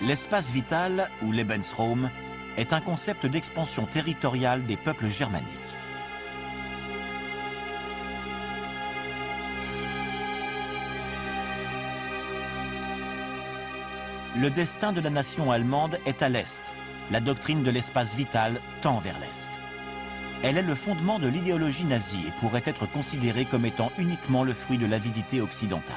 L'espace vital, ou Lebensraum, est un concept d'expansion territoriale des peuples germaniques. Le destin de la nation allemande est à l'Est. La doctrine de l'espace vital tend vers l'Est. Elle est le fondement de l'idéologie nazie et pourrait être considérée comme étant uniquement le fruit de l'avidité occidentale.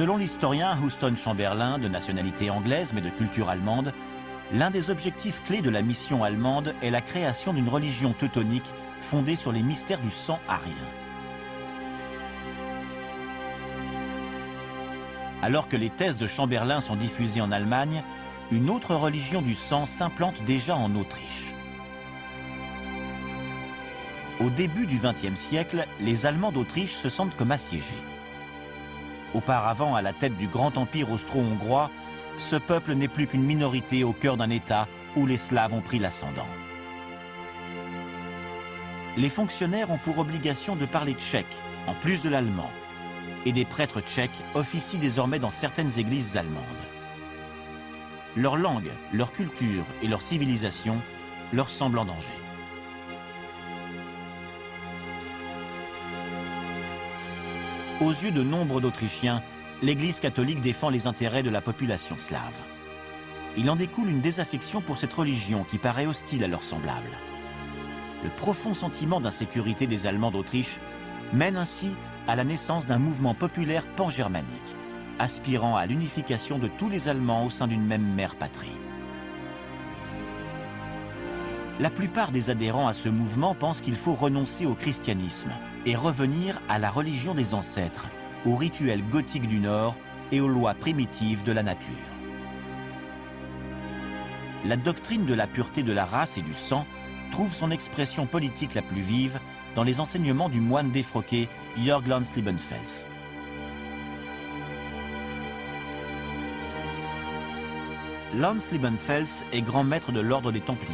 Selon l'historien Houston Chamberlain, de nationalité anglaise mais de culture allemande, l'un des objectifs clés de la mission allemande est la création d'une religion teutonique fondée sur les mystères du sang arien. Alors que les thèses de Chamberlain sont diffusées en Allemagne, une autre religion du sang s'implante déjà en Autriche. Au début du XXe siècle, les Allemands d'Autriche se sentent comme assiégés. Auparavant à la tête du grand empire austro-hongrois, ce peuple n'est plus qu'une minorité au cœur d'un État où les Slaves ont pris l'ascendant. Les fonctionnaires ont pour obligation de parler tchèque, en plus de l'allemand, et des prêtres tchèques officient désormais dans certaines églises allemandes. Leur langue, leur culture et leur civilisation leur semblent en danger. Aux yeux de nombre d'Autrichiens, l'Église catholique défend les intérêts de la population slave. Il en découle une désaffection pour cette religion qui paraît hostile à leurs semblables. Le profond sentiment d'insécurité des Allemands d'Autriche mène ainsi à la naissance d'un mouvement populaire pan-germanique, aspirant à l'unification de tous les Allemands au sein d'une même mère patrie. La plupart des adhérents à ce mouvement pensent qu'il faut renoncer au christianisme et revenir à la religion des ancêtres, aux rituels gothiques du Nord et aux lois primitives de la nature. La doctrine de la pureté de la race et du sang trouve son expression politique la plus vive dans les enseignements du moine défroqué Jörg Lanz-Liebenfels. Lanz-Liebenfels est grand maître de l'ordre des Templiers.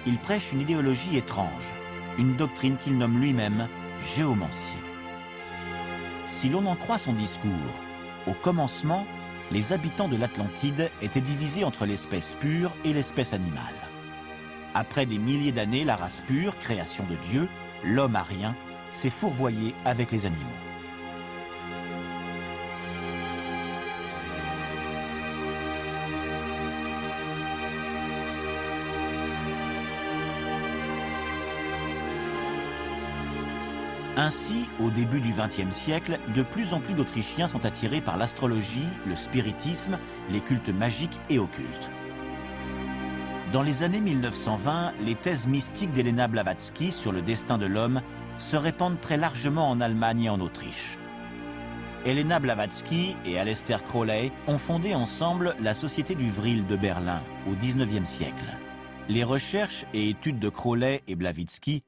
Il prêche une idéologie étrange, une doctrine qu'il nomme lui-même géomancie. Si l'on en croit son discours, au commencement, les habitants de l'Atlantide étaient divisés entre l'espèce pure et l'espèce animale. Après des milliers d'années, la race pure, création de Dieu, l'homme arien, s'est fourvoyé avec les animaux. Ainsi, au début du XXe siècle, de plus en plus d'Autrichiens sont attirés par l'astrologie, le spiritisme, les cultes magiques et occultes. Dans les années 1920, les thèses mystiques d'Helena Blavatsky sur le destin de l'homme se répandent très largement en Allemagne et en Autriche. Helena Blavatsky et Aleister Crowley ont fondé ensemble la Société du Vril de Berlin au XIXe siècle. Les recherches et études de Crowley et Blavatsky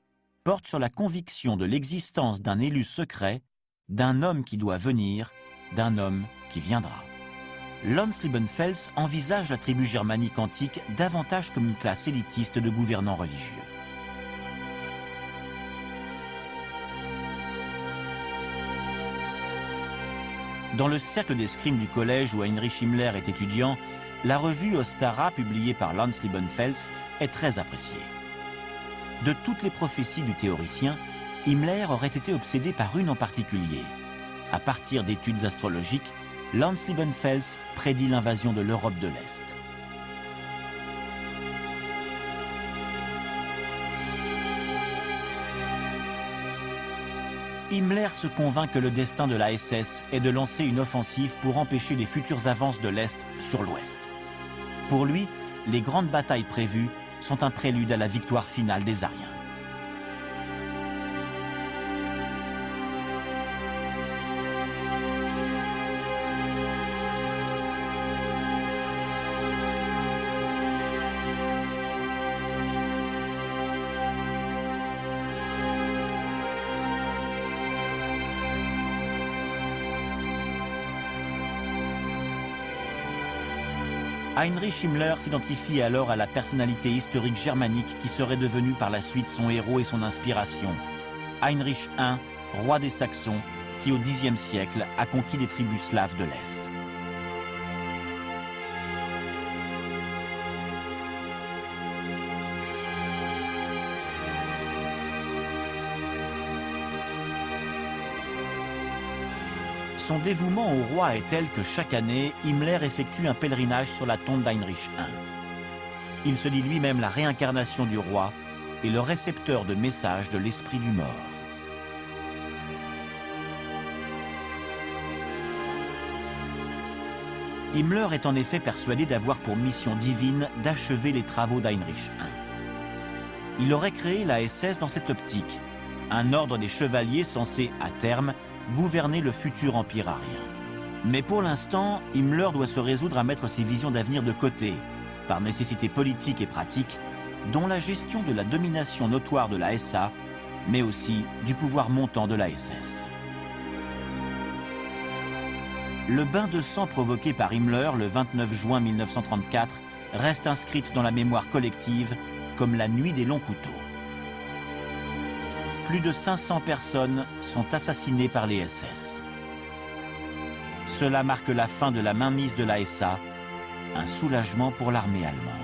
portent sur la conviction de l'existence d'un élu secret, d'un homme qui doit venir, d'un homme qui viendra. Lanz-Liebenfels envisage la tribu germanique antique davantage comme une classe élitiste de gouvernants religieux. Dans le cercle d'escrime du collège où Heinrich Himmler est étudiant, la revue Ostara, publiée par Lanz-Liebenfels, est très appréciée. De toutes les prophéties du théoricien, Himmler aurait été obsédé par une en particulier. À partir d'études astrologiques, Lanz-Liebenfels prédit l'invasion de l'Europe de l'Est. Himmler se convainc que le destin de la SS est de lancer une offensive pour empêcher les futures avances de l'Est sur l'Ouest. Pour lui, les grandes batailles prévues sont un prélude à la victoire finale des Ariens. Heinrich Himmler s'identifie alors à la personnalité historique germanique qui serait devenue par la suite son héros et son inspiration. Heinrich I, roi des Saxons, qui au Xe siècle a conquis les tribus slaves de l'Est. Son dévouement au roi est tel que chaque année, Himmler effectue un pèlerinage sur la tombe d'Heinrich I. Il se dit lui-même la réincarnation du roi et le récepteur de messages de l'esprit du mort. Himmler est en effet persuadé d'avoir pour mission divine d'achever les travaux d'Heinrich I. Il aurait créé la SS dans cette optique, un ordre des chevaliers censé, à terme, gouverner le futur empire arien. Mais pour l'instant, Himmler doit se résoudre à mettre ses visions d'avenir de côté, par nécessité politique et pratique, dont la gestion de la domination notoire de la SA, mais aussi du pouvoir montant de la SS. Le bain de sang provoqué par Himmler le 29 juin 1934 reste inscrite dans la mémoire collective comme la nuit des longs couteaux. Plus de 500 personnes sont assassinées par les SS. Cela marque la fin de la mainmise de la SA, un soulagement pour l'armée allemande.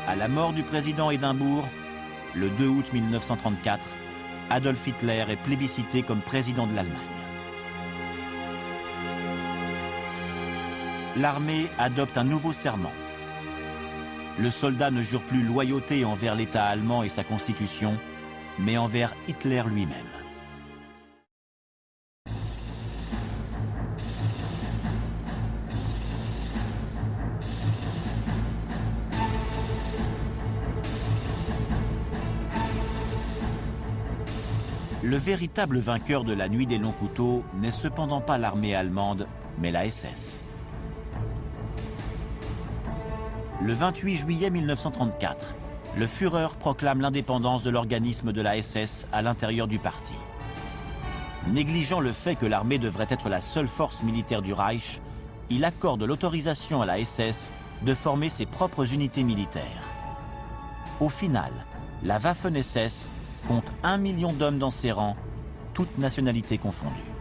À la mort du président Édimbourg, le 2 août 1934, Adolf Hitler est plébiscité comme président de l'Allemagne. L'armée adopte un nouveau serment. Le soldat ne jure plus loyauté envers l'État allemand et sa constitution, mais envers Hitler lui-même. Le véritable vainqueur de la nuit des longs couteaux n'est cependant pas l'armée allemande, mais la SS. Le 28 juillet 1934, le Führer proclame l'indépendance de l'organisme de la SS à l'intérieur du parti. Négligeant le fait que l'armée devrait être la seule force militaire du Reich, il accorde l'autorisation à la SS de former ses propres unités militaires. Au final, la Waffen-SS compte 1 million d'hommes dans ses rangs, toutes nationalités confondues.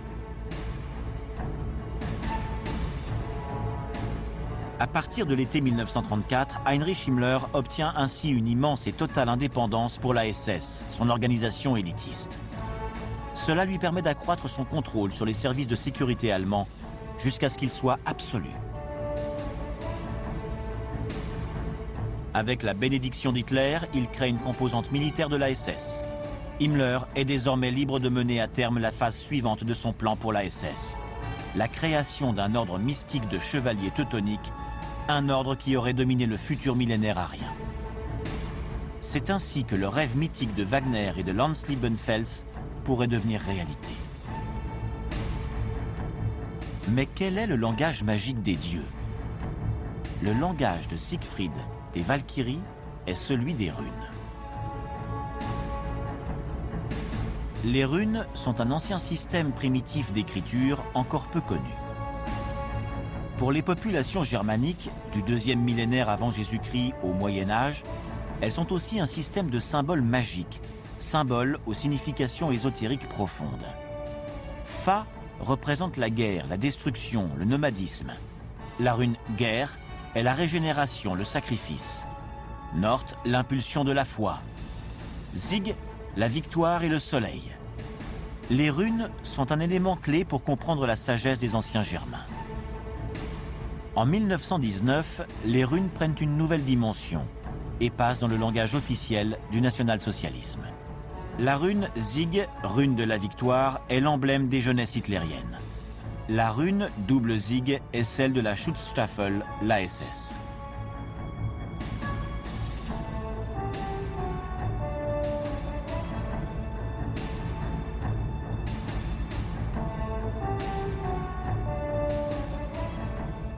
À partir de l'été 1934, Heinrich Himmler obtient ainsi une immense et totale indépendance pour la SS, son organisation élitiste. Cela lui permet d'accroître son contrôle sur les services de sécurité allemands jusqu'à ce qu'il soit absolu. Avec la bénédiction d'Hitler, il crée une composante militaire de la SS. Himmler est désormais libre de mener à terme la phase suivante de son plan pour la SS, la création d'un ordre mystique de chevaliers teutoniques, un ordre qui aurait dominé le futur millénaire arien. C'est ainsi que le rêve mythique de Wagner et de Lanz-Liebenfels pourrait devenir réalité. Mais quel est le langage magique des dieux? Le langage de Siegfried, des Valkyries, est celui des runes. Les runes sont un ancien système primitif d'écriture encore peu connu. Pour les populations germaniques, du 2e millénaire avant Jésus-Christ au Moyen-Âge, elles sont aussi un système de symboles magiques, symboles aux significations ésotériques profondes. Fa représente la guerre, la destruction, le nomadisme. La rune guerre est la régénération, le sacrifice. Nord, l'impulsion de la foi. Zig, la victoire et le soleil. Les runes sont un élément clé pour comprendre la sagesse des anciens Germains. En 1919, les runes prennent une nouvelle dimension et passent dans le langage officiel du national-socialisme. La rune Zig, rune de la victoire, est l'emblème des jeunesses hitlériennes. La rune double Zig est celle de la Schutzstaffel, la SS.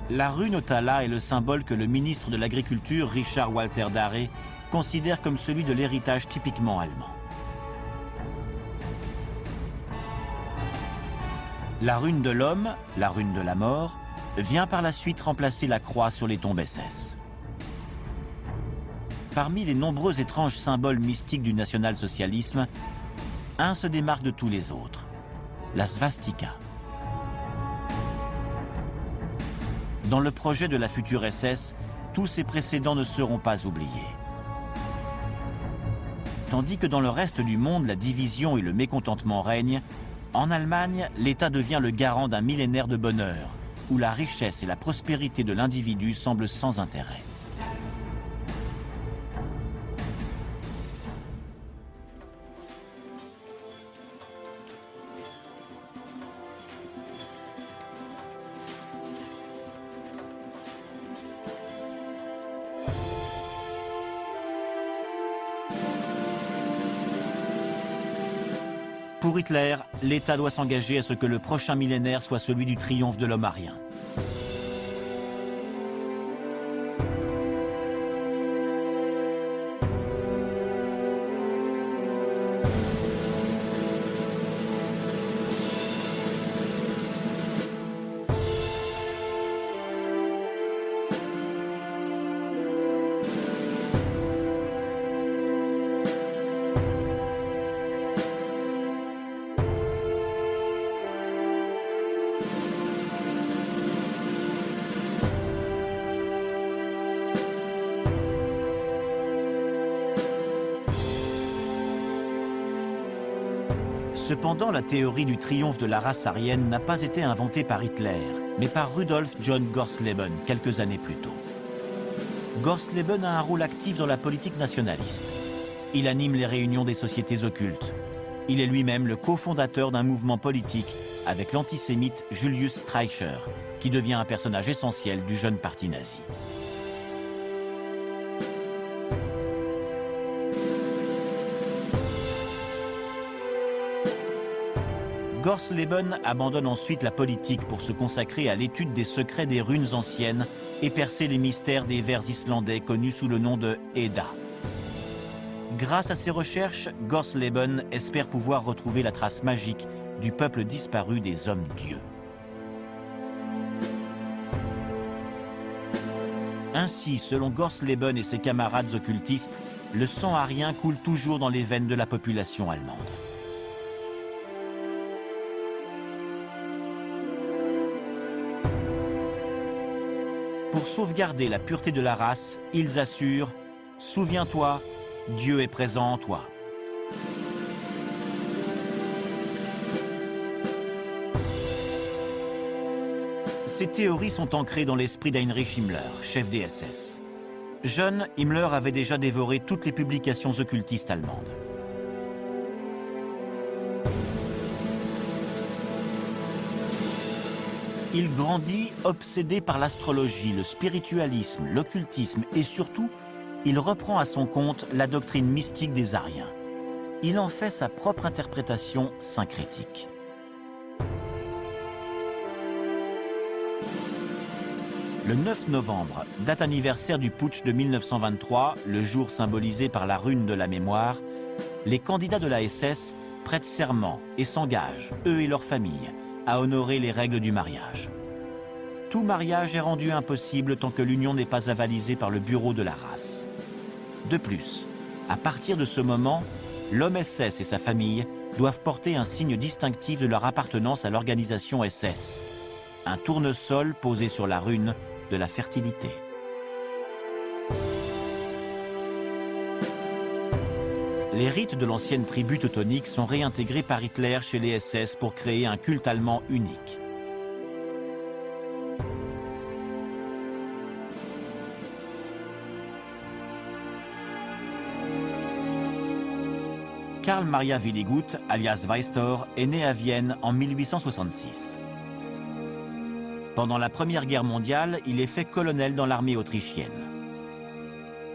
La rune Otala est le symbole que le ministre de l'Agriculture, Richard Walter Darré, considère comme celui de l'héritage typiquement allemand. La rune de l'homme, la rune de la mort, vient par la suite remplacer la croix sur les tombes SS. Parmi les nombreux étranges symboles mystiques du national-socialisme, un se démarque de tous les autres, la svastika. Dans le projet de la future SS, tous ces précédents ne seront pas oubliés. Tandis que dans le reste du monde, la division et le mécontentement règnent, en Allemagne, l'État devient le garant d'un millénaire de bonheur, où la richesse et la prospérité de l'individu semblent sans intérêt. Pour Hitler, l'État doit s'engager à ce que le prochain millénaire soit celui du triomphe de l'homme arien. Cependant, la théorie du triomphe de la race aryenne n'a pas été inventée par Hitler, mais par Rudolf John Gorsleben, quelques années plus tôt. Gorsleben a un rôle actif dans la politique nationaliste. Il anime les réunions des sociétés occultes. Il est lui-même le cofondateur d'un mouvement politique avec l'antisémite Julius Streicher, qui devient un personnage essentiel du jeune parti nazi. Gorsleben abandonne ensuite la politique pour se consacrer à l'étude des secrets des runes anciennes et percer les mystères des vers islandais connus sous le nom de Edda. Grâce à ses recherches, Gorsleben espère pouvoir retrouver la trace magique du peuple disparu des hommes-dieux. Ainsi, selon Gorsleben et ses camarades occultistes, le sang arien coule toujours dans les veines de la population allemande. Pour sauvegarder la pureté de la race, ils assurent « Souviens-toi, Dieu est présent en toi ». Ces théories sont ancrées dans l'esprit d'Heinrich Himmler, chef des SS. Jeune, Himmler avait déjà dévoré toutes les publications occultistes allemandes. Il grandit obsédé par l'astrologie, le spiritualisme, l'occultisme et surtout, il reprend à son compte la doctrine mystique des Ariens. Il en fait sa propre interprétation syncrétique. Le 9 novembre, date anniversaire du putsch de 1923, le jour symbolisé par la rune de la mémoire, les candidats de la SS prêtent serment et s'engagent, eux et leurs familles, à honorer les règles du mariage. Tout mariage est rendu impossible tant que l'union n'est pas avalisée par le bureau de la race. De plus, à partir de ce moment, l'homme SS et sa famille doivent porter un signe distinctif de leur appartenance à l'organisation SS, un tournesol posé sur la rune de la fertilité. Les rites de l'ancienne tribu teutonique sont réintégrés par Hitler chez les SS pour créer un culte allemand unique. Karl Maria Willigut, alias Weistor, est né à Vienne en 1866. Pendant la Première Guerre mondiale, il est fait colonel dans l'armée autrichienne.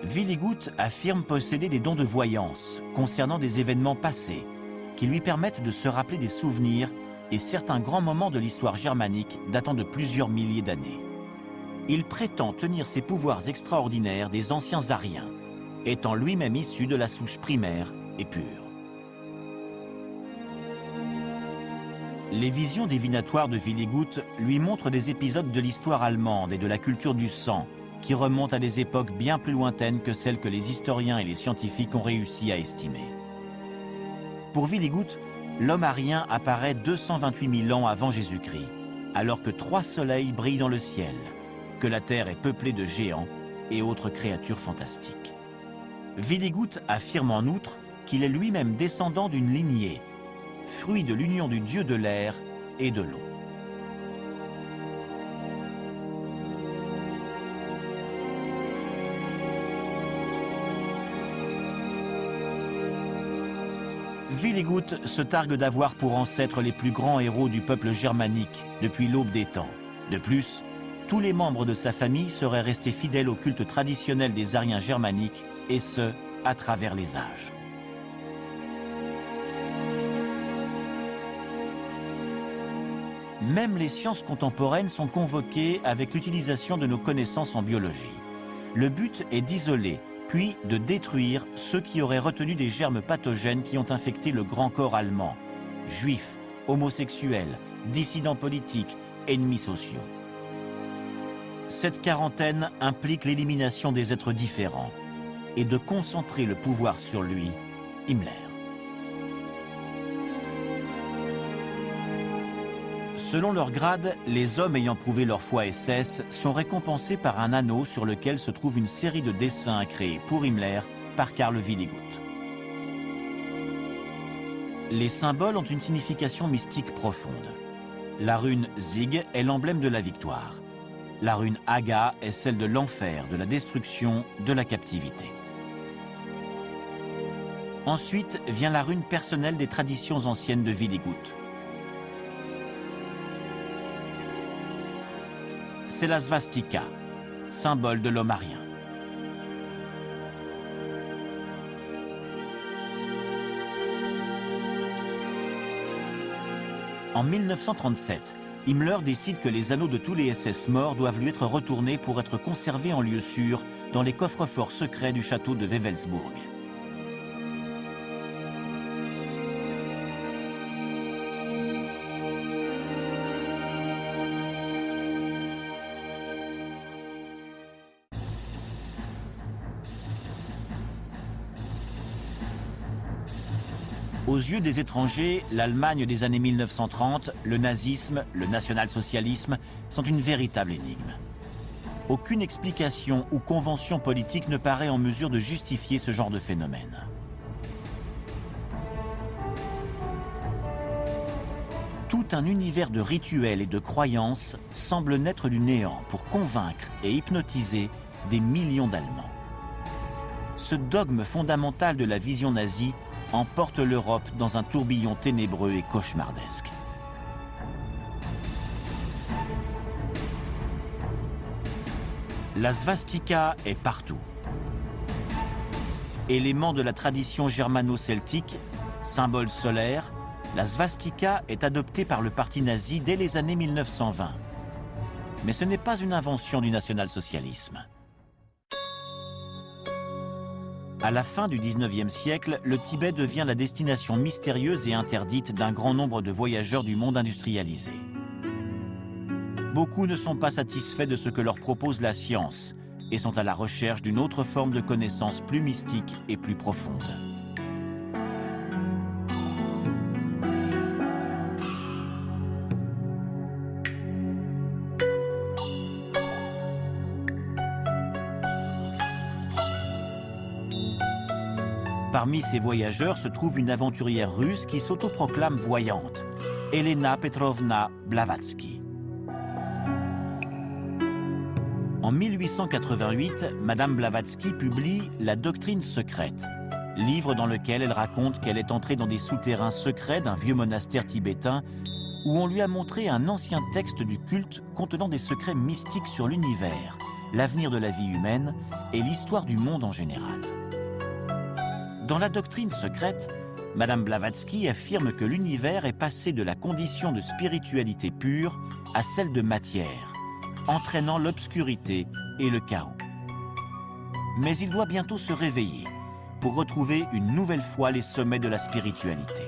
Willigut affirme posséder des dons de voyance concernant des événements passés qui lui permettent de se rappeler des souvenirs et certains grands moments de l'histoire germanique datant de plusieurs milliers d'années. Il prétend tenir ses pouvoirs extraordinaires des anciens Ariens, étant lui-même issu de la souche primaire et pure. Les visions divinatoires de Willigut lui montrent des épisodes de l'histoire allemande et de la culture du sang qui remontent à des époques bien plus lointaines que celles que les historiens et les scientifiques ont réussi à estimer. Pour Willigut, l'homme arien apparaît 228 000 ans avant Jésus-Christ, alors que 3 soleils brillent dans le ciel, que la Terre est peuplée de géants et autres créatures fantastiques. Willigut affirme en outre qu'il est lui-même descendant d'une lignée, fruit de l'union du dieu de l'air et de l'eau. Willigut se targue d'avoir pour ancêtres les plus grands héros du peuple germanique depuis l'aube des temps. De plus, tous les membres de sa famille seraient restés fidèles au culte traditionnel des Ariens germaniques, et ce, à travers les âges. Même les sciences contemporaines sont convoquées avec l'utilisation de nos connaissances en biologie. Le but est d'isoler, puis de détruire ceux qui auraient retenu des germes pathogènes qui ont infecté le grand corps allemand, juifs, homosexuels, dissidents politiques, ennemis sociaux. Cette quarantaine implique l'élimination des êtres différents et de concentrer le pouvoir sur lui, Himmler. Selon leur grade, les hommes ayant prouvé leur foi SS sont récompensés par un anneau sur lequel se trouve une série de dessins créés pour Himmler par Karl Willigut. Les symboles ont une signification mystique profonde. La rune Sieg est l'emblème de la victoire. La rune Haga est celle de l'enfer, de la destruction, de la captivité. Ensuite vient la rune personnelle des traditions anciennes de Willigut. C'est la svastika, symbole de l'homme arien. En 1937, Himmler décide que les anneaux de tous les SS morts doivent lui être retournés pour être conservés en lieu sûr dans les coffres-forts secrets du château de Wewelsburg. Aux yeux des étrangers, l'Allemagne des années 1930, le nazisme, le national-socialisme sont une véritable énigme. Aucune explication ou convention politique ne paraît en mesure de justifier ce genre de phénomène. Tout un univers de rituels et de croyances semble naître du néant pour convaincre et hypnotiser des millions d'Allemands. Ce dogme fondamental de la vision nazie emporte l'Europe dans un tourbillon ténébreux et cauchemardesque. La svastika est partout. Élément de la tradition germano-celtique, symbole solaire, la svastika est adoptée par le parti nazi dès les années 1920. Mais ce n'est pas une invention du national-socialisme. À la fin du XIXe siècle, le Tibet devient la destination mystérieuse et interdite d'un grand nombre de voyageurs du monde industrialisé. Beaucoup ne sont pas satisfaits de ce que leur propose la science et sont à la recherche d'une autre forme de connaissance plus mystique et plus profonde. Parmi ces voyageurs se trouve une aventurière russe qui s'autoproclame voyante, Elena Petrovna Blavatsky. En 1888, Madame Blavatsky publie La doctrine secrète, livre dans lequel elle raconte qu'elle est entrée dans des souterrains secrets d'un vieux monastère tibétain où on lui a montré un ancien texte du culte contenant des secrets mystiques sur l'univers, l'avenir de la vie humaine et l'histoire du monde en général. Dans la doctrine secrète, Madame Blavatsky affirme que l'univers est passé de la condition de spiritualité pure à celle de matière, entraînant l'obscurité et le chaos. Mais il doit bientôt se réveiller pour retrouver une nouvelle fois les sommets de la spiritualité.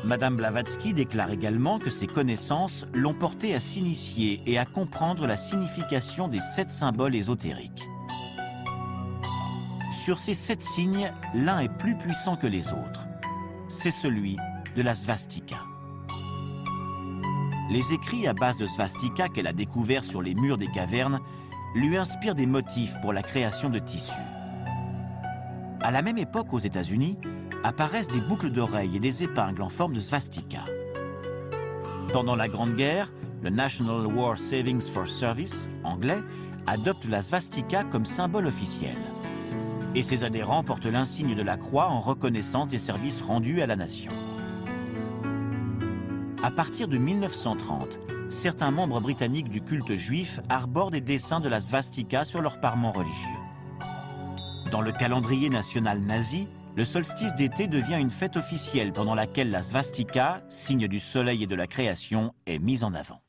Madame Blavatsky déclare également que ses connaissances l'ont portée à s'initier et à comprendre la signification des 7 symboles ésotériques. Sur ces 7 signes, l'un est plus puissant que les autres. C'est celui de la svastika. Les écrits à base de svastika qu'elle a découverts sur les murs des cavernes lui inspirent des motifs pour la création de tissus. À la même époque, aux États-Unis, apparaissent des boucles d'oreilles et des épingles en forme de svastika. Pendant la Grande Guerre, le National War Savings for Service, anglais, adopte la svastika comme symbole officiel. Et ses adhérents portent l'insigne de la croix en reconnaissance des services rendus à la nation. À partir de 1930, certains membres britanniques du culte juif arborent des dessins de la svastika sur leurs parements religieux. Dans le calendrier national nazi, le solstice d'été devient une fête officielle pendant laquelle la svastika, signe du soleil et de la création, est mise en avant.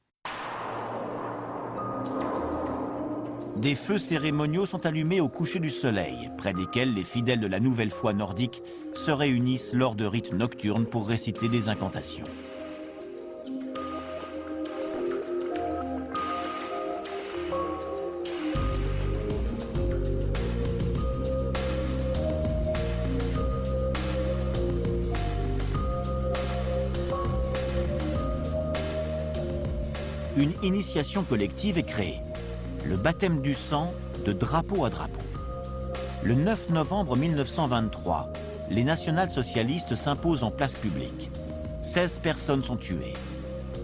Des feux cérémoniaux sont allumés au coucher du soleil, près desquels les fidèles de la nouvelle foi nordique se réunissent lors de rites nocturnes pour réciter des incantations. Une initiation collective est créée. Le baptême du sang de drapeau à drapeau. Le 9 novembre 1923, les national-socialistes s'imposent en place publique. 16 personnes sont tuées.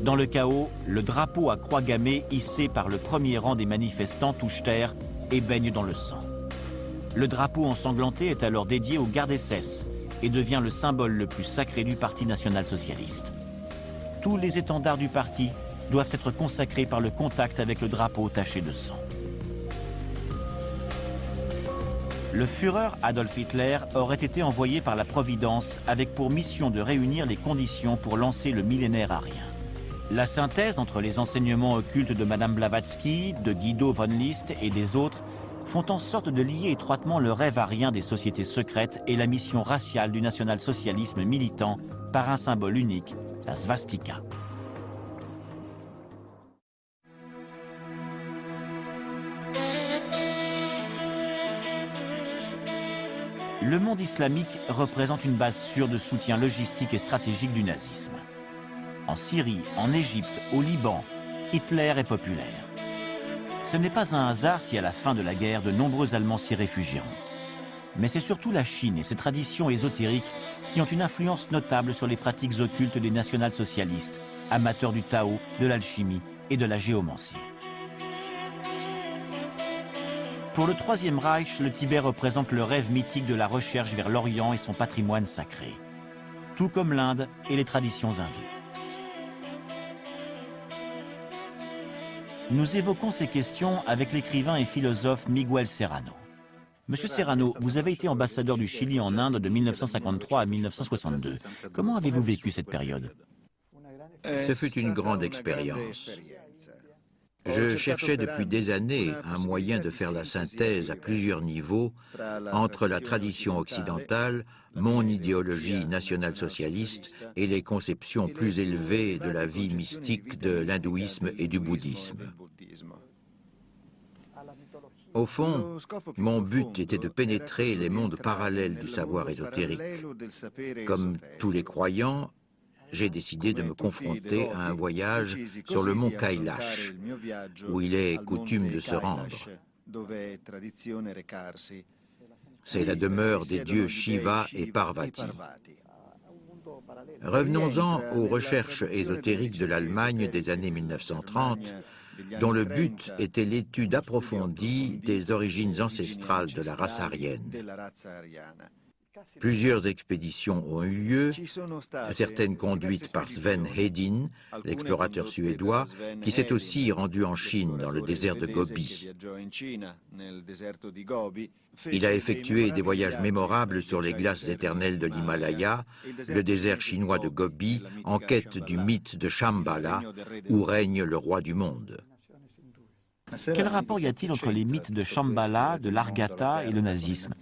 Dans le chaos, le drapeau à croix gammée hissé par le premier rang des manifestants touche terre et baigne dans le sang. Le drapeau ensanglanté est alors dédié au Gardes-SS et devient le symbole le plus sacré du Parti national-socialiste. Tous les étendards du parti doivent être consacrés par le contact avec le drapeau taché de sang. Le Führer Adolf Hitler aurait été envoyé par la Providence avec pour mission de réunir les conditions pour lancer le millénaire arien. La synthèse entre les enseignements occultes de Madame Blavatsky, de Guido von List et des autres font en sorte de lier étroitement le rêve arien des sociétés secrètes et la mission raciale du national-socialisme militant par un symbole unique, la svastika. Le monde islamique représente une base sûre de soutien logistique et stratégique du nazisme. En Syrie, en Égypte, au Liban, Hitler est populaire. Ce n'est pas un hasard si à la fin de la guerre, de nombreux Allemands s'y réfugieront. Mais c'est surtout la Chine et ses traditions ésotériques qui ont une influence notable sur les pratiques occultes des national-socialistes, amateurs du Tao, de l'alchimie et de la géomancie. Pour le Troisième Reich, le Tibet représente le rêve mythique de la recherche vers l'Orient et son patrimoine sacré, tout comme l'Inde et les traditions hindoues. Nous évoquons ces questions avec l'écrivain et philosophe Miguel Serrano. Monsieur Serrano, vous avez été ambassadeur du Chili en Inde de 1953 à 1962. Comment avez-vous vécu cette période? Ce fut une grande expérience. Je cherchais depuis des années un moyen de faire la synthèse à plusieurs niveaux entre la tradition occidentale, mon idéologie nationale-socialiste et les conceptions plus élevées de la vie mystique de l'hindouisme et du bouddhisme. Au fond, mon but était de pénétrer les mondes parallèles du savoir ésotérique. Comme tous les croyants, j'ai décidé de me confronter à un voyage sur le mont Kailash, où il est coutume de se rendre. C'est la demeure des dieux Shiva et Parvati. Revenons-en aux recherches ésotériques de l'Allemagne des années 1930, dont le but était l'étude approfondie des origines ancestrales de la race aryenne. Plusieurs expéditions ont eu lieu, certaines conduites par Sven Hedin, l'explorateur suédois, qui s'est aussi rendu en Chine, dans le désert de Gobi. Il a effectué des voyages mémorables sur les glaces éternelles de l'Himalaya, le désert chinois de Gobi, en quête du mythe de Shambhala, où règne le roi du monde. Quel rapport y a-t-il entre les mythes de Shambhala, de l'Argata et le nazisme?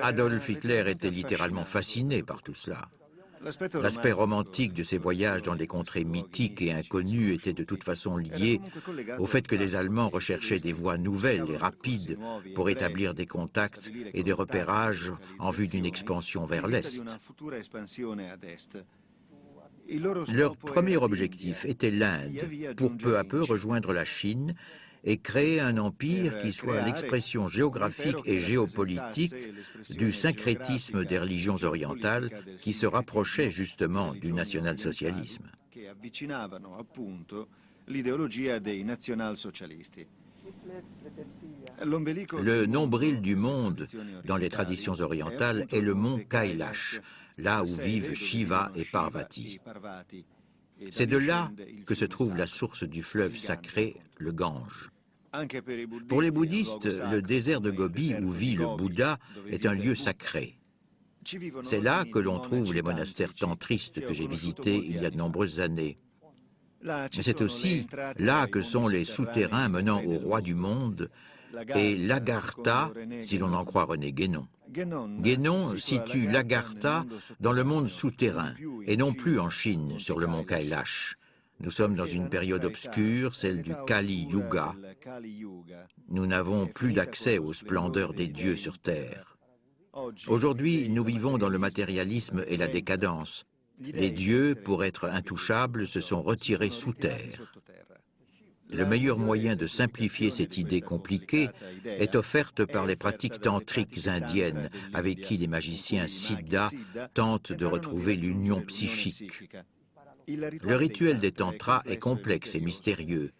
Adolf Hitler était littéralement fasciné par tout cela. L'aspect romantique de ces voyages dans des contrées mythiques et inconnues était de toute façon lié au fait que les Allemands recherchaient des voies nouvelles et rapides pour établir des contacts et des repérages en vue d'une expansion vers l'Est. Leur premier objectif était l'Inde, pour peu à peu rejoindre la Chine et créer un empire qui soit l'expression géographique et géopolitique du syncrétisme des religions orientales qui se rapprochait justement du national-socialisme. Le nombril du monde dans les traditions orientales est le mont Kailash, là où vivent Shiva et Parvati. C'est de là que se trouve la source du fleuve sacré, le Gange. Pour les bouddhistes, le désert de Gobi où vit le Bouddha est un lieu sacré. C'est là que l'on trouve les monastères tantristes que j'ai visités il y a de nombreuses années. Mais c'est aussi là que sont les souterrains menant au roi du monde et l'Agartha, si l'on en croit René Guénon. Guénon situe l'Agartha dans le monde souterrain et non plus en Chine, sur le mont Kailash. Nous sommes dans une période obscure, celle du Kali Yuga. Nous n'avons plus d'accès aux splendeurs des dieux sur terre. Aujourd'hui, nous vivons dans le matérialisme et la décadence. Les dieux, pour être intouchables, se sont retirés sous terre. Le meilleur moyen de simplifier cette idée compliquée est offerte par les pratiques tantriques indiennes avec qui les magiciens Siddha tentent de retrouver l'union psychique. Le rituel des tantras est complexe et mystérieux.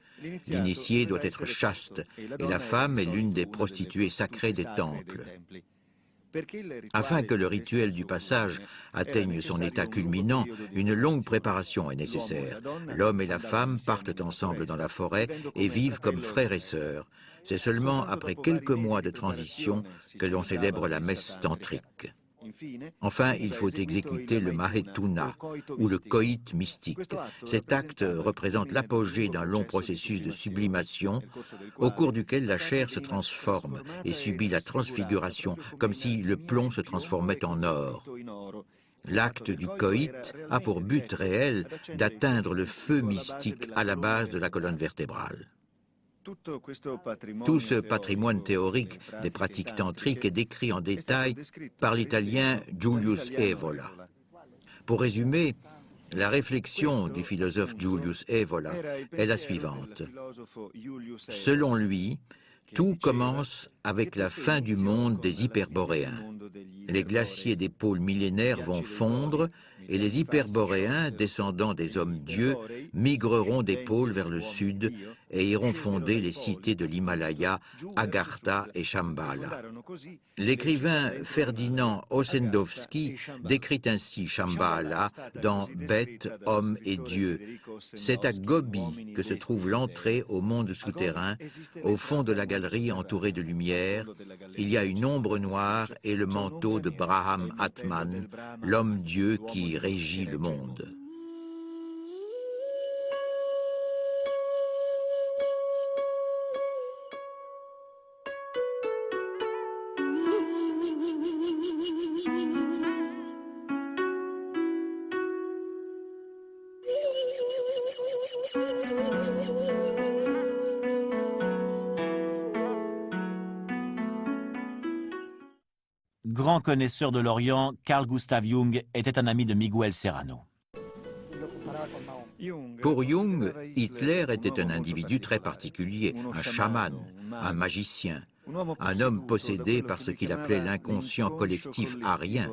L'initié doit être chaste et la femme est l'une des prostituées sacrées des temples. Afin que le rituel du passage atteigne son état culminant, une longue préparation est nécessaire. L'homme et la femme partent ensemble dans la forêt et vivent comme frères et sœurs. C'est seulement après quelques mois de transition que l'on célèbre la messe tantrique. Enfin, il faut exécuter le Mahetuna, ou le coït mystique. Cet acte représente l'apogée d'un long processus de sublimation, au cours duquel la chair se transforme et subit la transfiguration, comme si le plomb se transformait en or. L'acte du coït a pour but réel d'atteindre le feu mystique à la base de la colonne vertébrale. Tout ce patrimoine théorique des pratiques tantriques est décrit en détail par l'italien Julius Evola. Pour résumer, la réflexion du philosophe Julius Evola est la suivante. Selon lui, tout commence avec la fin du monde des hyperboréens. Les glaciers des pôles millénaires vont fondre et les hyperboréens, descendants des hommes-dieux, migreront des pôles vers le sud et iront fonder les cités de l'Himalaya, Agartha et Shambhala. L'écrivain Ferdinand Ossendowski décrit ainsi Shambhala dans Bête, homme et Dieu. C'est à Gobi que se trouve l'entrée au monde souterrain. Au fond de la galerie entourée de lumière, il y a une ombre noire et le manteau de Braham Atman, l'homme-dieu qui régit le monde. Grand connaisseur de l'Orient, Carl Gustav Jung était un ami de Miguel Serrano. Pour Jung, Hitler était un individu très particulier, un chaman, un magicien, un homme possédé par ce qu'il appelait l'inconscient collectif arien,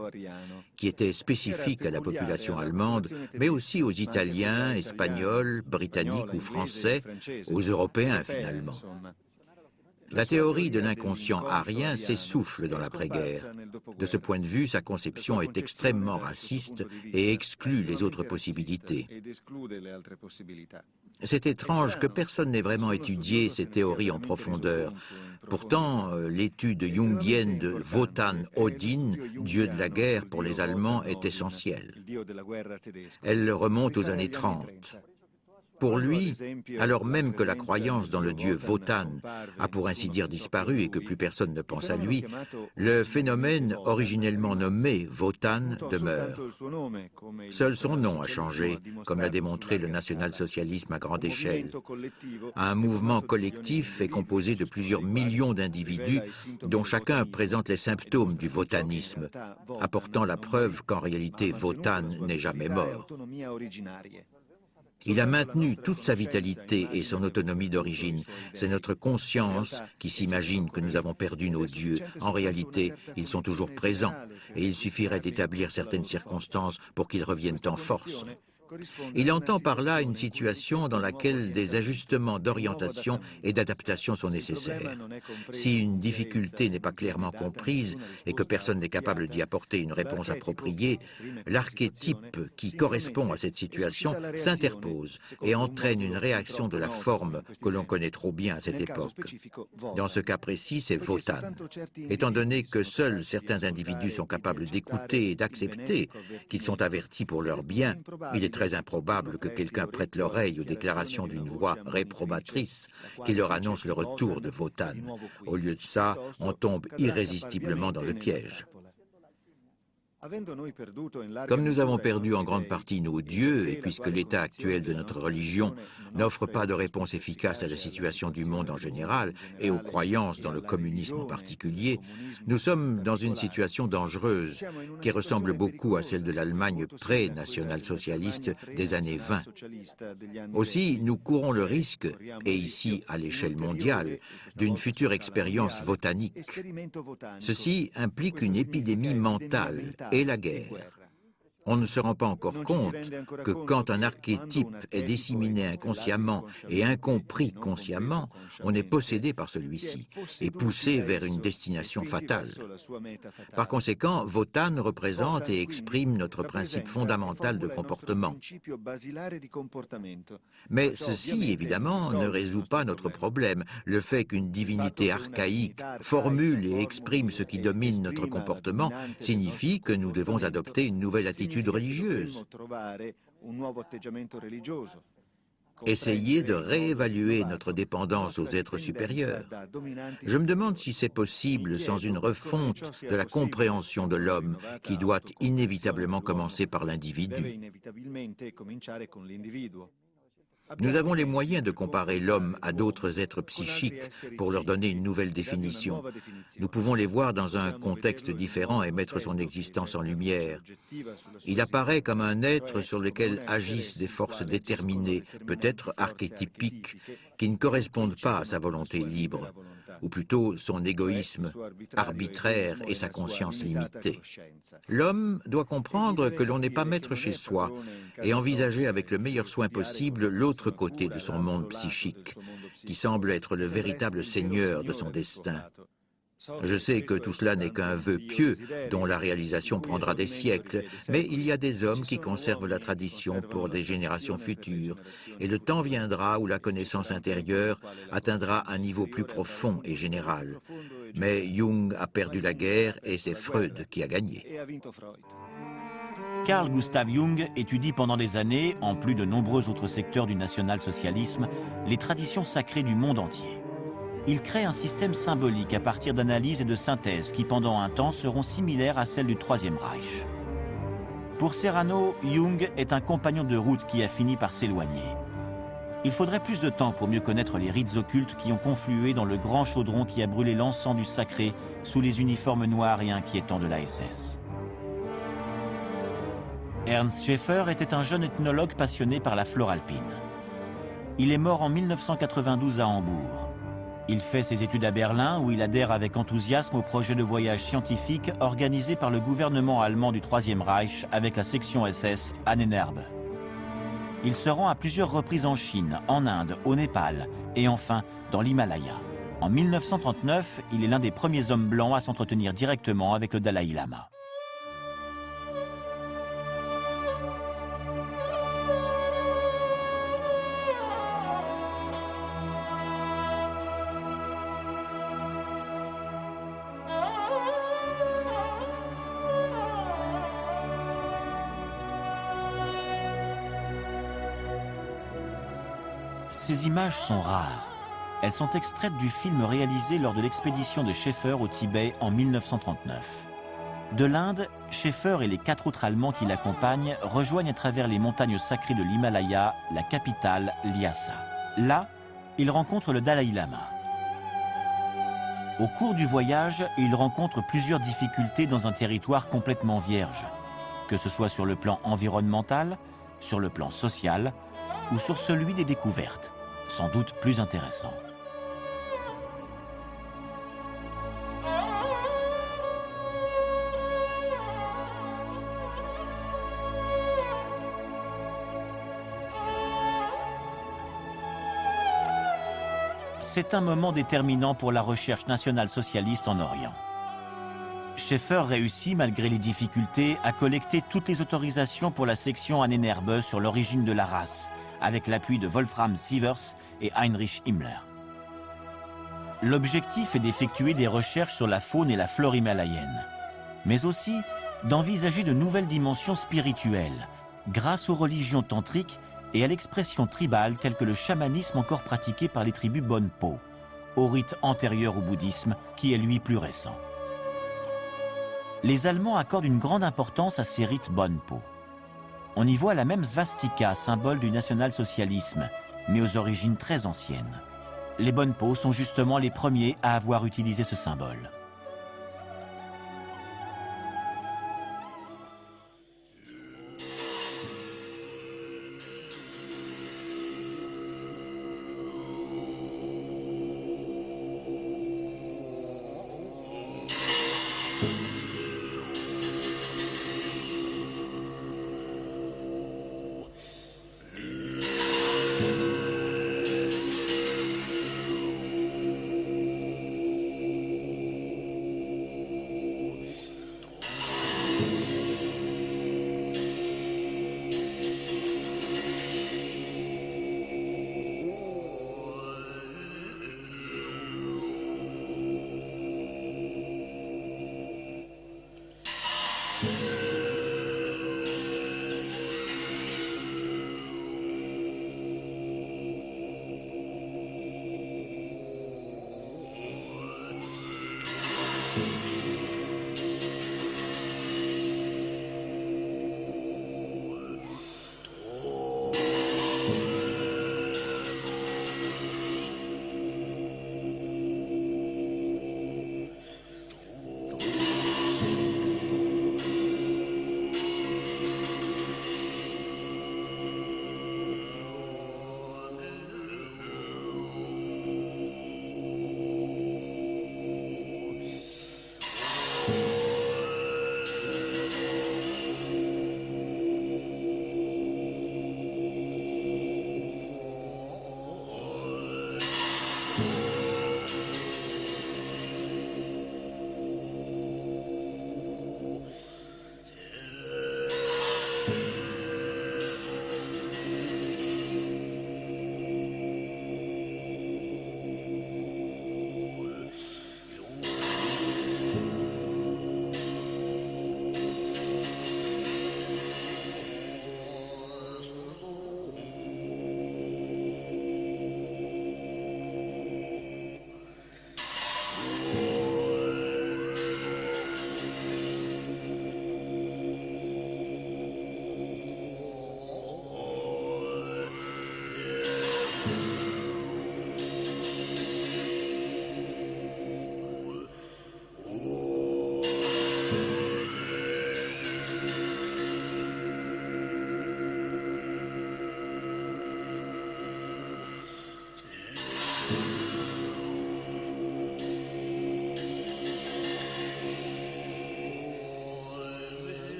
qui était spécifique à la population allemande, mais aussi aux Italiens, Espagnols, Britanniques ou Français, aux Européens finalement. La théorie de l'inconscient arien s'essouffle dans l'après-guerre. De ce point de vue, sa conception est extrêmement raciste et exclut les autres possibilités. C'est étrange que personne n'ait vraiment étudié ces théories en profondeur. Pourtant, l'étude jungienne de Wotan Odin, dieu de la guerre pour les Allemands, est essentielle. Elle remonte aux années 30. Pour lui, alors même que la croyance dans le dieu Wotan a pour ainsi dire disparu et que plus personne ne pense à lui, le phénomène originellement nommé Wotan demeure. Seul son nom a changé, comme l'a démontré le national-socialisme à grande échelle. Un mouvement collectif est composé de plusieurs millions d'individus dont chacun présente les symptômes du wotanisme, apportant la preuve qu'en réalité Wotan n'est jamais mort. Il a maintenu toute sa vitalité et son autonomie d'origine. C'est notre conscience qui s'imagine que nous avons perdu nos dieux. En réalité, ils sont toujours présents et il suffirait d'établir certaines circonstances pour qu'ils reviennent en force. Il entend par là une situation dans laquelle des ajustements d'orientation et d'adaptation sont nécessaires. Si une difficulté n'est pas clairement comprise et que personne n'est capable d'y apporter une réponse appropriée, l'archétype qui correspond à cette situation s'interpose et entraîne une réaction de la forme que l'on connaît trop bien à cette époque. Dans ce cas précis, c'est Wotan. Étant donné que seuls certains individus sont capables d'écouter et d'accepter qu'ils sont avertis pour leur bien, il est très improbable que quelqu'un prête l'oreille aux déclarations d'une voix réprobatrice qui leur annonce le retour de Wotan. Au lieu de ça, on tombe irrésistiblement dans le piège. Comme nous avons perdu en grande partie nos dieux, et puisque l'état actuel de notre religion n'offre pas de réponse efficace à la situation du monde en général et aux croyances dans le communisme en particulier, nous sommes dans une situation dangereuse qui ressemble beaucoup à celle de l'Allemagne pré-national-socialiste des années 20. Aussi, nous courons le risque, et ici à l'échelle mondiale, d'une future expérience wotanique. Ceci implique une épidémie mentale et la guerre. On ne se rend pas encore compte que quand un archétype est disséminé inconsciemment et incompris consciemment, on est possédé par celui-ci et poussé vers une destination fatale. Par conséquent, Wotan représente et exprime notre principe fondamental de comportement. Mais ceci, évidemment, ne résout pas notre problème. Le fait qu'une divinité archaïque formule et exprime ce qui domine notre comportement signifie que nous devons adopter une nouvelle attitude religieuse. Essayer de réévaluer notre dépendance aux êtres supérieurs. Je me demande si c'est possible sans une refonte de la compréhension de l'homme qui doit inévitablement commencer par l'individu. Nous avons les moyens de comparer l'homme à d'autres êtres psychiques pour leur donner une nouvelle définition. Nous pouvons les voir dans un contexte différent et mettre son existence en lumière. Il apparaît comme un être sur lequel agissent des forces déterminées, peut-être archétypiques, qui ne correspondent pas à sa volonté libre, ou plutôt son égoïsme arbitraire et sa conscience limitée. L'homme doit comprendre que l'on n'est pas maître chez soi et envisager avec le meilleur soin possible l'autre côté de son monde psychique, qui semble être le véritable seigneur de son destin. Je sais que tout cela n'est qu'un vœu pieux dont la réalisation prendra des siècles, mais il y a des hommes qui conservent la tradition pour des générations futures, et le temps viendra où la connaissance intérieure atteindra un niveau plus profond et général. Mais Jung a perdu la guerre et c'est Freud qui a gagné. Carl Gustav Jung étudie pendant des années, en plus de nombreux autres secteurs du national-socialisme, les traditions sacrées du monde entier. Il crée un système symbolique à partir d'analyses et de synthèses qui, pendant un temps, seront similaires à celles du Troisième Reich. Pour Serrano, Jung est un compagnon de route qui a fini par s'éloigner. Il faudrait plus de temps pour mieux connaître les rites occultes qui ont conflué dans le grand chaudron qui a brûlé l'encens du sacré sous les uniformes noirs et inquiétants de la SS. Ernst Schaeffer était un jeune ethnologue passionné par la flore alpine. Il est mort en 1992 à Hambourg. Il fait ses études à Berlin où il adhère avec enthousiasme au projet de voyage scientifique organisé par le gouvernement allemand du Troisième Reich avec la section SS Ahnenerbe. Il se rend à plusieurs reprises en Chine, en Inde, au Népal et enfin dans l'Himalaya. En 1939, il est l'un des premiers hommes blancs à s'entretenir directement avec le Dalai Lama. Ces images sont rares. Elles sont extraites du film réalisé lors de l'expédition de Schaeffer au Tibet en 1939. De l'Inde, Schaeffer et les 4 autres Allemands qui l'accompagnent rejoignent à travers les montagnes sacrées de l'Himalaya la capitale, Lhasa. Là, ils rencontrent le Dalai Lama. Au cours du voyage, ils rencontrent plusieurs difficultés dans un territoire complètement vierge, que ce soit sur le plan environnemental, sur le plan social ou sur celui des découvertes, sans doute plus intéressant. C'est un moment déterminant pour la recherche nationale-socialiste en Orient. Schaeffer réussit, malgré les difficultés, à collecter toutes les autorisations pour la section Ahnenerbe sur l'origine de la race, avec l'appui de Wolfram Sievers et Heinrich Himmler. L'objectif est d'effectuer des recherches sur la faune et la flore himalayenne, mais aussi d'envisager de nouvelles dimensions spirituelles, grâce aux religions tantriques et à l'expression tribale telle que le chamanisme encore pratiqué par les tribus Bonpo, au rite antérieur au bouddhisme qui est lui plus récent. Les Allemands accordent une grande importance à ces rites Bonpo. On y voit la même svastika, symbole du national-socialisme, mais aux origines très anciennes. Les Bonpo sont justement les premiers à avoir utilisé ce symbole.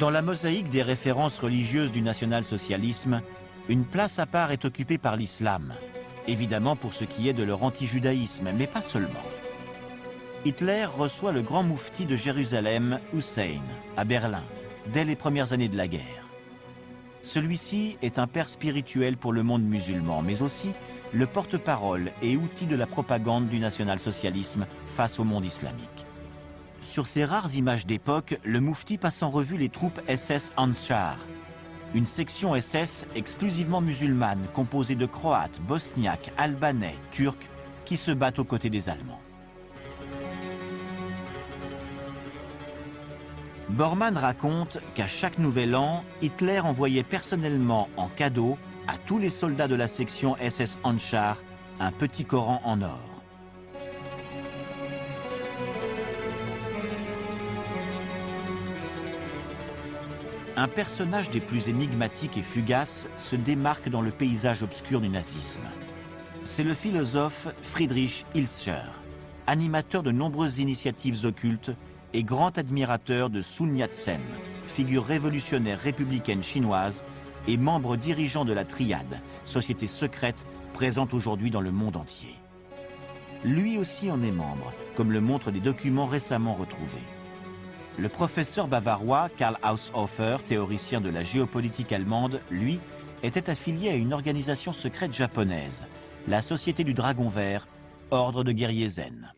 Dans la mosaïque des références religieuses du national-socialisme, une place à part est occupée par l'islam, évidemment pour ce qui est de leur anti-judaïsme, mais pas seulement. Hitler reçoit le grand moufti de Jérusalem, Hussein, à Berlin, dès les premières années de la guerre. Celui-ci est un père spirituel pour le monde musulman, mais aussi le porte-parole et outil de la propagande du national-socialisme face au monde islamique. Sur ces rares images d'époque, le Moufti passe en revue les troupes SS Ansar, une section SS exclusivement musulmane composée de Croates, Bosniaques, Albanais, Turcs qui se battent aux côtés des Allemands. Bormann raconte qu'à chaque nouvel an, Hitler envoyait personnellement en cadeau à tous les soldats de la section SS Ansar un petit Coran en or. Un personnage des plus énigmatiques et fugaces se démarque dans le paysage obscur du nazisme. C'est le philosophe Friedrich Hilscher, animateur de nombreuses initiatives occultes et grand admirateur de Sun Yat-sen, figure révolutionnaire républicaine chinoise et membre dirigeant de la Triade, société secrète présente aujourd'hui dans le monde entier. Lui aussi en est membre, comme le montrent des documents récemment retrouvés. Le professeur bavarois Karl Haushofer, théoricien de la géopolitique allemande, lui, était affilié à une organisation secrète japonaise, la Société du Dragon Vert, ordre de guerriers zen.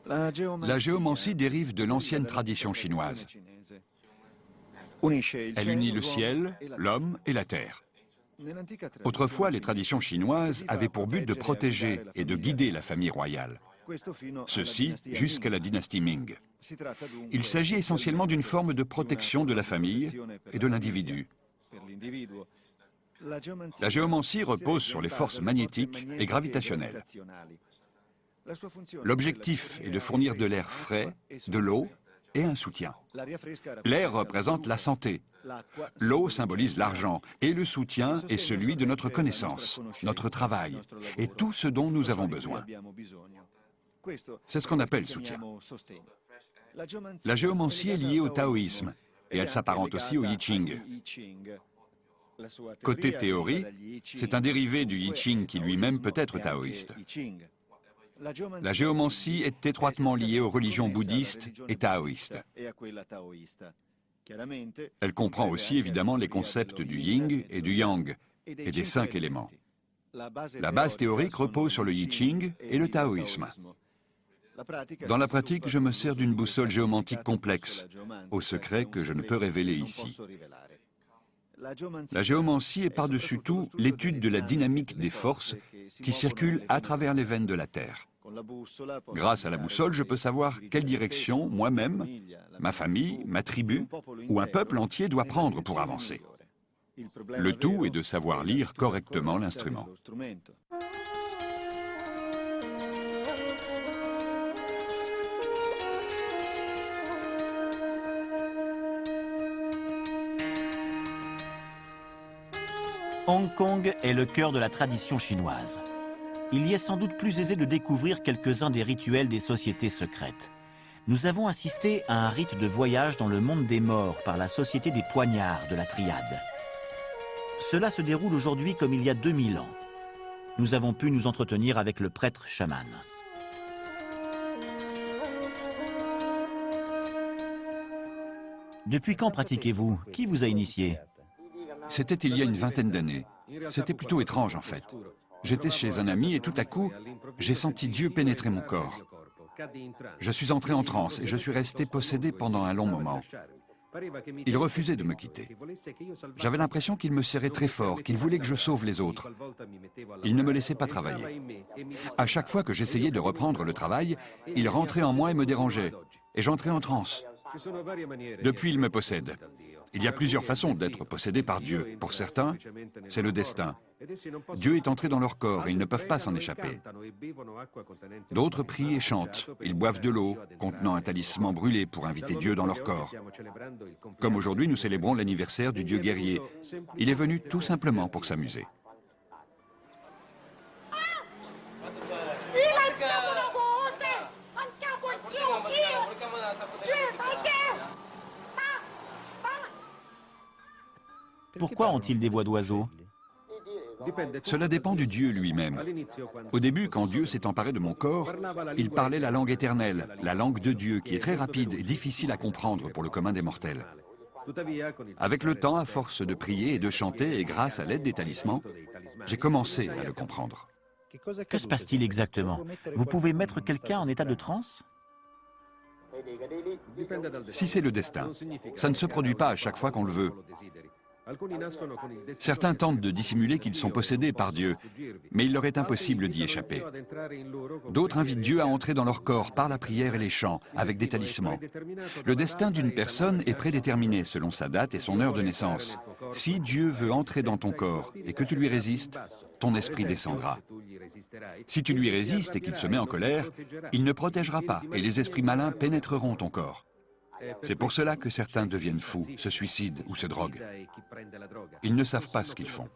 La géomancie dérive de l'ancienne tradition chinoise. Elle unit le ciel, l'homme et la terre. Autrefois, les traditions chinoises avaient pour but de protéger et de guider la famille royale. Ceci jusqu'à la dynastie Ming. Il s'agit essentiellement d'une forme de protection de la famille et de l'individu. La géomancie repose sur les forces magnétiques et gravitationnelles. L'objectif est de fournir de l'air frais, de l'eau et un soutien. L'air représente la santé, l'eau symbolise l'argent et le soutien est celui de notre connaissance, notre travail et tout ce dont nous avons besoin. C'est ce qu'on appelle soutien. La géomancie est liée au taoïsme et elle s'apparente aussi au I Ching. Côté théorie, c'est un dérivé du I Ching qui lui-même peut être taoïste. La géomancie est étroitement liée aux religions bouddhistes et taoïstes. Elle comprend aussi évidemment les concepts du yin et du yang et des 5 éléments. La base théorique repose sur le I Ching et le taoïsme. Dans la pratique, je me sers d'une boussole géomantique complexe, au secret que je ne peux révéler ici. La géomancie est par-dessus tout l'étude de la dynamique des forces qui circulent à travers les veines de la Terre. Grâce à la boussole, je peux savoir quelle direction moi-même, ma famille, ma tribu ou un peuple entier doit prendre pour avancer. Le tout est de savoir lire correctement l'instrument. Hong Kong est le cœur de la tradition chinoise. Il y est sans doute plus aisé de découvrir quelques-uns des rituels des sociétés secrètes. Nous avons assisté à un rite de voyage dans le monde des morts par la Société des Poignards de la Triade. Cela se déroule aujourd'hui comme il y a 2000 ans. Nous avons pu nous entretenir avec le prêtre chaman. Depuis quand pratiquez-vous? Qui vous a initié? C'était il y a une vingtaine d'années. C'était plutôt étrange en fait. J'étais chez un ami et tout à coup, j'ai senti Dieu pénétrer mon corps. Je suis entré en transe et je suis resté possédé pendant un long moment. Il refusait de me quitter. J'avais l'impression qu'il me serrait très fort, qu'il voulait que je sauve les autres. Il ne me laissait pas travailler. À chaque fois que j'essayais de reprendre le travail, il rentrait en moi et me dérangeait. Et j'entrais en transe. Depuis, il me possède. Il y a plusieurs façons d'être possédé par Dieu. Pour certains, c'est le destin. Dieu est entré dans leur corps et ils ne peuvent pas s'en échapper. D'autres prient et chantent. Ils boivent de l'eau contenant un talisman brûlé pour inviter Dieu dans leur corps. Comme aujourd'hui, nous célébrons l'anniversaire du Dieu guerrier. Il est venu tout simplement pour s'amuser. Pourquoi ont-ils des voix d'oiseaux? Cela dépend du Dieu lui-même. Au début, quand Dieu s'est emparé de mon corps, il parlait la langue éternelle, la langue de Dieu, qui est très rapide et difficile à comprendre pour le commun des mortels. Avec le temps, à force de prier et de chanter, et grâce à l'aide des talismans, j'ai commencé à le comprendre. Que se passe-t-il exactement? Vous pouvez mettre quelqu'un en état de transe? Si c'est le destin, ça ne se produit pas à chaque fois qu'on le veut. Certains tentent de dissimuler qu'ils sont possédés par Dieu, mais il leur est impossible d'y échapper. D'autres invitent Dieu à entrer dans leur corps par la prière et les chants, avec des talismans. Le destin d'une personne est prédéterminé selon sa date et son heure de naissance. Si Dieu veut entrer dans ton corps et que tu lui résistes, ton esprit descendra. Si tu lui résistes et qu'il se met en colère, il ne protégera pas et les esprits malins pénétreront ton corps. C'est pour cela que certains deviennent fous, se suicident ou se droguent. Ils ne savent pas ce qu'ils font.